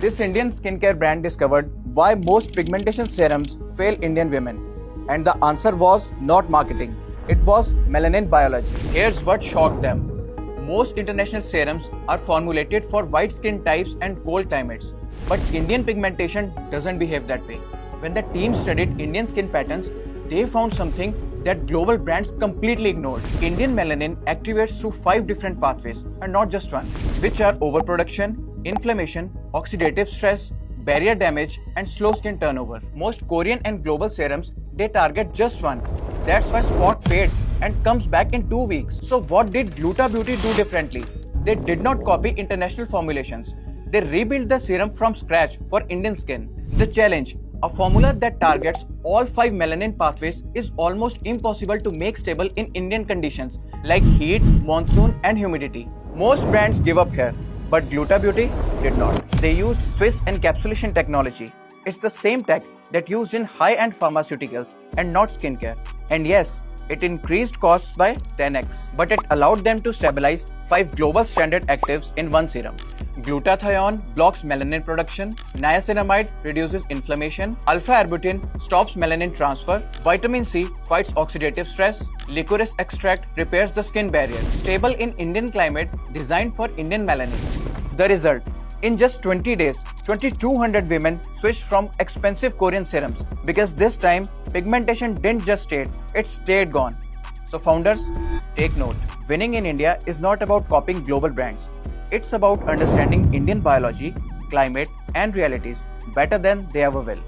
This Indian skincare brand discovered why most pigmentation serums fail Indian women. And the answer was not marketing, it was melanin biology. Here's what shocked them. Most international serums are formulated for white skin types and cold climates. But Indian pigmentation doesn't behave that way. When the team studied Indian skin patterns, they found something that global brands completely ignored. Indian melanin activates through 5 different pathways, and not just one, which are overproduction, inflammation, oxidative stress, barrier damage, and slow skin turnover. Most Korean and global serums, they target just one. That's why spot fades and comes back in 2 weeks. So what did Gluta Beauty do differently? They did not copy international formulations. They rebuilt the serum from scratch for Indian skin. The challenge: a formula that targets all 5 melanin pathways is almost impossible to make stable in Indian conditions like heat, monsoon, and humidity. Most brands give up here, but Gluta Beauty did not. They used Swiss encapsulation technology. It's the same tech that used in high-end pharmaceuticals and not skincare. And yes, it increased costs by 10x, but it allowed them to stabilize 5 global standard actives in one serum. Glutathione blocks melanin production, niacinamide reduces inflammation, alpha-arbutin stops melanin transfer, vitamin C fights oxidative stress, licorice extract repairs the skin barrier. Stable in Indian climate, designed for Indian melanin. The result: in just 20 days, 2,200 women switched from expensive Korean serums because this time pigmentation didn't just stay, it stayed gone. So founders, take note. Winning in India is not about copying global brands. It's about understanding Indian biology, climate, and realities better than they ever will.